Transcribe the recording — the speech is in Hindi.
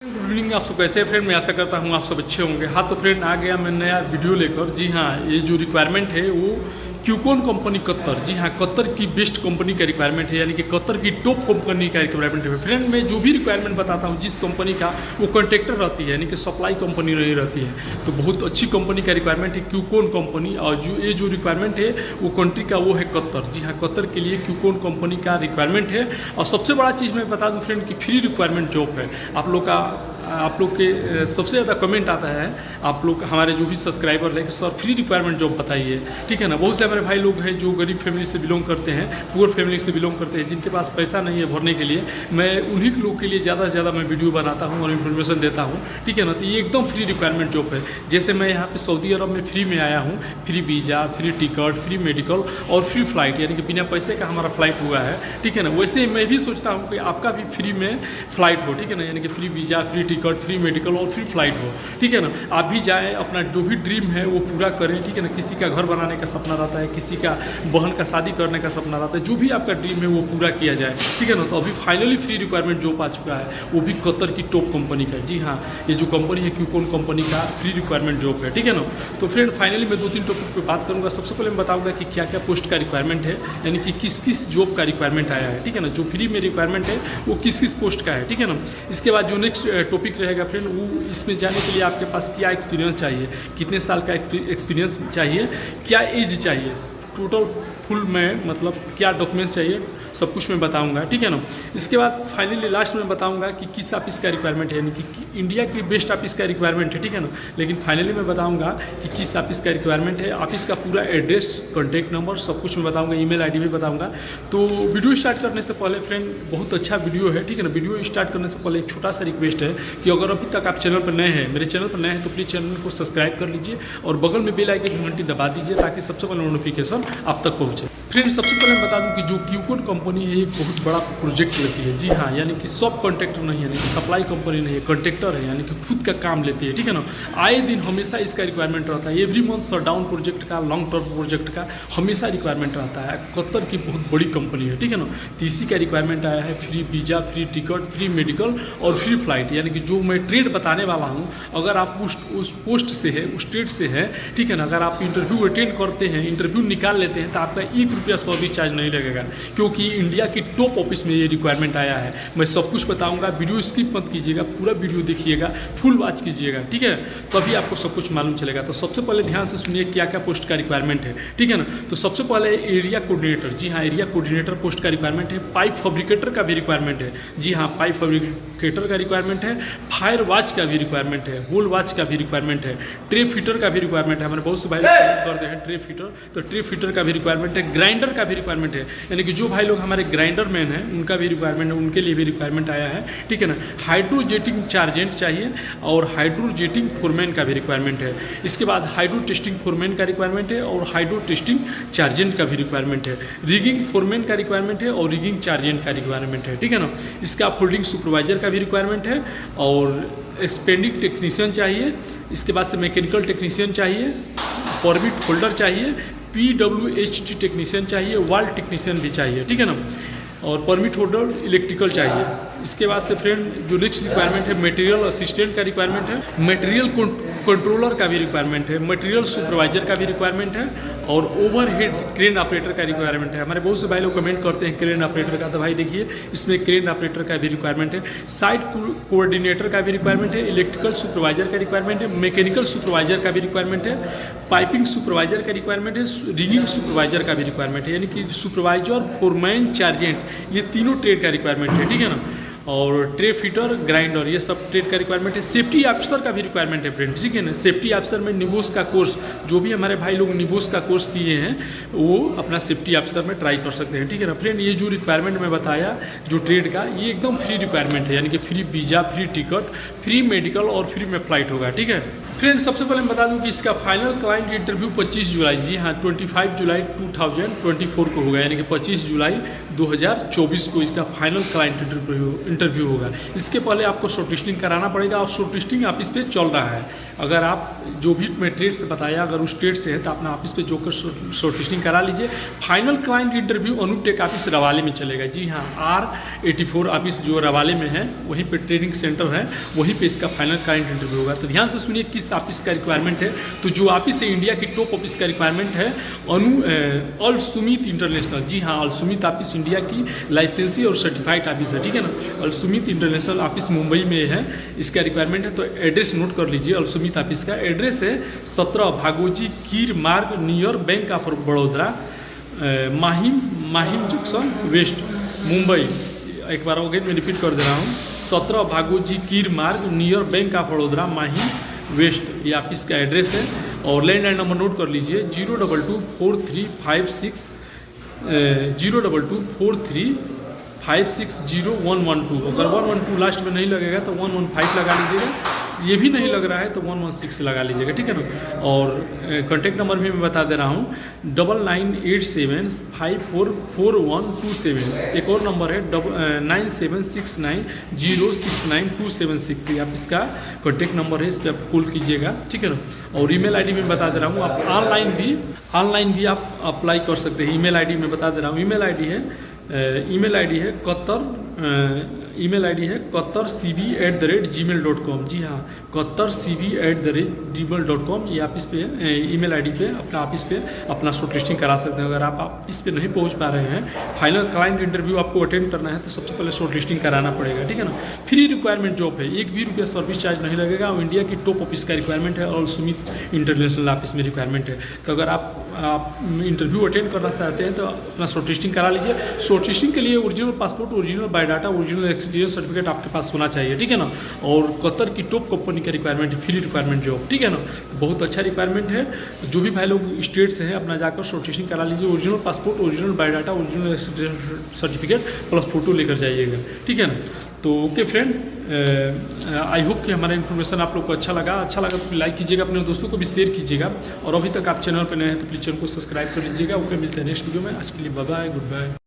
Good evening. आप सब कैसे हैं फ्रेंड? मैं आशा करता हूँ आप सब अच्छे होंगे। हाँ तो फ्रेंड, आ गया मैं नया वीडियो लेकर। जी हाँ, ये जो रिक्वायरमेंट है वो क्यूकॉन कंपनी कतर। जी हाँ, कतर की बेस्ट कंपनी का रिक्वायरमेंट है, यानी कि कतर की टॉप कंपनी का रिक्वायरमेंट है। फ्रेंड, मैं जो भी रिक्वायरमेंट बताता हूँ जिस कंपनी का, वो कॉन्ट्रैक्टर रहती है, यानी कि सप्लाई कंपनी नहीं रहती है। तो बहुत अच्छी कंपनी का रिक्वायरमेंट है क्यूकॉन कंपनी। और जो रिक्वायरमेंट है वो कंट्री का वो है कतर। जी हाँ, कतर के लिए क्यूकॉन कंपनी का रिक्वायरमेंट है। और सबसे बड़ा चीज़ मैं बता दूँ फ्रेंड कि फ्री रिक्वायरमेंट जॉब है। आप लोग के सबसे ज़्यादा कमेंट आता है, आप लोग हमारे जो भी सब्सक्राइबर है कि सर फ्री रिक्वायरमेंट जॉब बताइए। ठीक है ना, बहुत से हमारे भाई लोग हैं जो गरीब फैमिली से बिलोंग करते हैं, पुअर फैमिली से बिलोंग करते हैं, जिनके पास पैसा नहीं है भरने के लिए। मैं उन्हीं लोग के लिए ज़्यादा से ज़्यादा मैं वीडियो बनाता हूँ और इन्फॉर्मेशन देता हूँ। ठीक है ना, तो ये एकदम फ्री रिक्वायरमेंट जॉब है। जैसे मैं यहाँ पे सऊदी अरब में फ्री में आया हूँ, free visa, free ticket, free medical और फ्री फ्लाइट, यानी कि बिना पैसे का हमारा फ्लाइट हुआ है। ठीक है ना, वैसे मैं भी सोचता हूँ कि आपका भी फ्री में फ्लाइट हो। ठीक है ना, यानी कि free visa, free ticket, free medical और फ्री फ्लाइट हो। ठीक है ना, आप भी जाएं, अपना जो भी ड्रीम है वो पूरा करें। ठीक है ना, किसी का घर बनाने का सपना रहता है, किसी का बहन का शादी करने का सपना रहता है, जो भी आपका ड्रीम है वो पूरा किया जाए। ठीक है ना, तो अभी फाइनली फ्री रिक्वायरमेंट जॉब आ चुका है, वो भी कतर की टॉप कंपनी का। जी हाँ, ये जो कंपनी है क्यूकॉन कंपनी का फ्री रिक्वायरमेंट जॉब है। ठीक है ना, तो फ्रेंड फाइनली मैं 2-3 टॉपिक पर बात करूँगा। सबसे पहले मैं बताऊँगा कि क्या क्या पोस्ट का रिक्वायरमेंट है, यानी कि किस किस जॉब का रिक्वायरमेंट आया है। ठीक है ना, जो फ्री में रिक्वायरमेंट है वो किस किस पोस्ट का है। ठीक है ना, इसके बाद जो नेक्स्ट टॉपिक रहेगा फ्रेंड, वो इसमें जाने के लिए आपके पास क्या एक्सपीरियंस चाहिए, कितने साल का एक्सपीरियंस चाहिए, क्या एज चाहिए, टोटल फुल में मतलब क्या डॉक्यूमेंट्स चाहिए, सब कुछ मैं बताऊंगा। ठीक है ना, इसके बाद फाइनली लास्ट में बताऊंगा कि किस ऑफिस का रिक्वायरमेंट है, यानी कि इंडिया की बेस्ट ऑफिस का रिक्वायरमेंट है। ठीक है ना, लेकिन फाइनली मैं बताऊंगा कि किस ऑफिस का रिक्वायरमेंट है, ऑफिस का पूरा एड्रेस, कॉन्टैक्ट नंबर, सब कुछ मैं बताऊंगा, ईमेल आईडी भी बताऊंगा। तो वीडियो स्टार्ट करने से पहले फ्रेंड, बहुत अच्छा वीडियो है। ठीक है ना, वीडियो स्टार्ट करने से पहले एक छोटा सा रिक्वेस्ट है कि अगर अभी तक आप चैनल पर नए हैं, मेरे चैनल पर नए हैं, तो प्लीज़ चैनल को सब्सक्राइब कर लीजिए और बगल में बेल आइकन की घंटी दबा दीजिए, ताकि सबसे पहले नोटिफिकेशन आप तक पहुँचे। फ्रेंड, सबसे पहले मैं बता दूं कि जो क्यूकॉन कंपनी है एक बहुत बड़ा प्रोजेक्ट लेती है। जी हाँ, यानी कि सब कॉन्ट्रैक्टर नहीं है, यानी कि सप्लाई कंपनी नहीं है, कॉन्ट्रैक्टर है, यानी कि खुद का काम लेती है। ठीक है ना, आए दिन हमेशा इसका रिक्वायरमेंट रहता है। एवरी मंथ शटडाउन प्रोजेक्ट का, लॉन्ग टर्म प्रोजेक्ट का हमेशा रिक्वायरमेंट रहता है। कतर की बहुत बड़ी कंपनी है। ठीक है ना, तो इसी का रिक्वायरमेंट आया है, free visa, free ticket, free medical और फ्री फ्लाइट। यानी कि जो मैं ट्रेड बताने वाला हूँ, अगर आप उस पोस्ट से है, उस ट्रेड से है, ठीक है ना, अगर आप इंटरव्यू अटेंड करते हैं, इंटरव्यू निकाल लेते हैं, तो आपका ₹1 भी चार्ज नहीं लगेगा, क्योंकि इंडिया की टॉप ऑफिस में ये रिक्वायरमेंट आया है। मैं सब कुछ बताऊंगा, वीडियो स्किप मत कीजिएगा, पूरा वीडियो देखिएगा, फुल वॉच कीजिएगा। ठीक है, तभी आपको सब कुछ मालूम चलेगा। तो सबसे पहले ध्यान से सुनिए क्या क्या पोस्ट का रिक्वायरमेंट है। ठीक है ना, तो सबसे पहले एरिया कोऑर्डिनेटर। जी हाँ, एरिया कोऑर्डिनेटर पोस्ट का रिक्वायरमेंट है। पाइप फैब्रिकेटर का भी रिक्वायरमेंट है। जी हाँ, पाइप फैब्रिकेटर का रिक्वायरमेंट है। फायर वॉच का भी रिक्वायरमेंट है। होल वॉच का भी रिक्वायरमेंट है। ट्रे फिटर का भी रिक्वायरमेंट है। हमारे बहुत से भाई करते हैं ट्रे फिटर, तो ट्रे फिटर का भी रिक्वायरमेंट है। ग्राइंडर का भी रिक्वायरमेंट है, यानी कि जो भाई लोग हमारे ग्राइंडर मैन हैं उनका भी रिक्वायरमेंट है, उनके लिए भी रिक्वायरमेंट आया है। ठीक है ना, हाइड्रोजेटिंग चार्जेंट चाहिए और हाइड्रोजेटिंग फोरमैन का भी रिक्वायरमेंट है। इसके बाद हाइड्रो टेस्टिंग फोरमैन का रिक्वायरमेंट है और हाइड्रो टेस्टिंग चार्जेंट का भी रिक्वायरमेंट है। रिगिंग फोरमैन का रिक्वायरमेंट है और रिगिंग चार्जेंट का रिक्वायरमेंट है। ठीक है ना, इसका फोल्डिंग सुपरवाइजर का भी रिक्वायरमेंट है और एक्सपेंडिंग टेक्नीशियन चाहिए। इसके बाद से मैकेनिकल टेक्नीशियन चाहिए, परमिट होल्डर चाहिए, PWHT टेक्नीशियन चाहिए, वाल टेक्नीशियन भी चाहिए। ठीक है ना, और परमिट होल्डर इलेक्ट्रिकल चाहिए। इसके बाद से फ्रेंड जो नेक्स्ट रिक्वायरमेंट है, मटेरियल असिस्टेंट का रिक्वायरमेंट है, मटेरियल कंट्रोलर का भी रिक्वायरमेंट है, मटेरियल सुपरवाइजर का भी रिक्वायरमेंट है और ओवरहेड क्रेन ऑपरेटर का रिक्वायरमेंट है। हमारे बहुत से भाई लोग कमेंट करते हैं क्रेन ऑपरेटर का, तो भाई देखिए इसमें क्रेन ऑपरेटर का भी रिक्वायरमेंट है। साइट कोऑर्डिनेटर का भी रिक्वायरमेंट है, इलेक्ट्रिकल सुपरवाइजर का रिक्वायरमेंट है, मैकेनिकल सुपरवाइजर का भी रिक्वायरमेंट है, पाइपिंग सुपरवाइजर का रिक्वायरमेंट है, रिगिंग सुपरवाइजर का भी रिक्वायरमेंट है, यानी कि सुपरवाइजर, फोरमैन, चार्जेंट, ये तीनों ट्रेड का रिक्वायरमेंट है। ठीक है ना, और ट्रे फिटर, ग्राइंडर, ये सब ट्रेड का रिक्वायरमेंट है। सेफ्टी ऑफिसर का भी रिक्वायरमेंट है फ्रेंड। ठीक है ना, सेफ्टी ऑफिसर में निवोस का कोर्स, जो भी हमारे भाई लोग निवोस का कोर्स किए हैं वो अपना सेफ्टी ऑफिसर में ट्राई कर सकते हैं। ठीक है ना फ्रेंड, ये जो रिक्वायरमेंट मैं बताया जो ट्रेड का, ये एकदम फ्री रिक्वायरमेंट है, यानी कि free visa, free ticket, free medical और फ्री में फ्लाइट होगा। ठीक है फ्रेंड, सबसे पहले मैं बता दूं कि इसका फाइनल क्लाइंट इंटरव्यू 25 जुलाई, जी हाँ 25 जुलाई 2024 को होगा, यानी कि 25 जुलाई 2024 को इसका फाइनल क्लाइंट इंटरव्यू होगा। इसके पहले आपको शॉर्ट लिस्टिंग कराना पड़ेगा और शॉर्ट लिस्टिंग ऑफिस पे चल रहा है। अगर आप जो भी मैं ट्रेड से बताया अगर उस ट्रेड से है तो अपना ऑफिस पे जोकर शॉर्ट लिस्टिंग करा लीजिए। फाइनल क्लाइंट इंटरव्यू अनुटेक ऑफिस रवाले में चलेगा। जी हाँ, R84 ऑफिस जो रवाले में है वहीं पे ट्रेनिंग सेंटर है, वहीं पे इसका फाइनल क्लाइंट इंटरव्यू होगा। तो ध्यान से सुनिए किस ऑफिस का रिक्वायरमेंट है। तो जो ऑफिस है इंडिया की टॉप ऑफिस का रिक्वायरमेंट है अल सुमित इंटरनेशनल। जी हाँ, अल सुमित ऑफिस इंडिया की लाइसेंसी और सर्टिफाइड ऑफिस है, ठीक है ना। अल सुमित इंटरनेशनल ऑफिस मुंबई में है, इसका रिक्वायरमेंट है। तो एड्रेस नोट कर लीजिए। अल सुमित ऑफिस का एड्रेस है 17 Bhagoji Keer Marg near bank of Baroda, Mahim junction west, Mumbai. एक बार अगेन मैं रिपीट कर दे रहा हूँ, 17 Bhagoji Keer Marg near bank of Baroda, Mahim west, ये ऑफिस का एड्रेस है। और लैंडलाइन नंबर नोट कर लीजिए 0224356 02243560112। अगर 112 लास्ट में नहीं लगेगा तो 115 लगा लीजिएगा, ये भी नहीं लग रहा है तो 116 लगा लीजिएगा, ठीक है ना। और कॉन्टैक्ट नंबर भी मैं बता दे रहा हूँ 9987544127। एक और नंबर है 9769069276। ये आप इसका कॉन्टैक्ट नंबर है, इस पर आप कॉल कीजिएगा, ठीक है ना। और ईमेल आईडी में बता दे रहा हूँ, आप ऑनलाइन भी आप अप्लाई कर सकते हैं। ईमेल आईडी में बता दे रहा हूँ, ईमेल आईडी है qatarcv@gmail.com। जी हाँ, qatarcv@gmail.com। ये आप इस पे ईमेल आईडी पे अपना ऑफिस पे अपना शॉर्ट लिस्टिंग करा सकते हैं। अगर आप इस पे नहीं पहुंच पा रहे हैं, फाइनल क्लाइंट इंटरव्यू आपको अटेंड करना है तो सबसे पहले शॉर्ट लिस्टिंग कराना पड़ेगा, ठीक है ना। फ्री रिक्वायरमेंट जॉब है, 1 भी रुपया सर्विस चार्ज नहीं लगेगा। और इंडिया की टॉप ऑफिस का रिक्वायरमेंट है और सुमित इंटरनेशनल ऑफिस में रिक्वायरमेंट है। तो अगर आप इंटरव्यू अटेंड करना चाहते हैं तो अपना शॉर्ट लिस्टिंग करा लीजिए। शॉर्ट लिस्टिंग के लिए original passport, original biodata, original experience certificate आपके पास होना चाहिए, ठीक है ना। और कतर की टॉप कंपनी का रिक्वायरमेंट है, फ्री रिक्वायरमेंट जॉब, ठीक है ना। तो बहुत अच्छा रिक्वायरमेंट है। जो भी भाई लोग स्टेट से हैं अपना जाकर शॉर्ट लिस्टिंग करा लीजिए। Original passport, original biodata, original experience certificate plus photo लेकर जाइएगा, ठीक है ना। तो ओके फ्रेंड, आई होप कि हमारा इन्फॉर्मेशन आप लोग को अच्छा लगा तो लाइक कीजिएगा, अपने दोस्तों को भी शेयर कीजिएगा। और अभी तक आप चैनल पर नए हैं तो प्लीज़ चैनल को सब्सक्राइब कर लीजिएगा। ओके, मिलते हैं नेक्स्ट वीडियो में। आज के लिए बाय बाय, गुड बाय।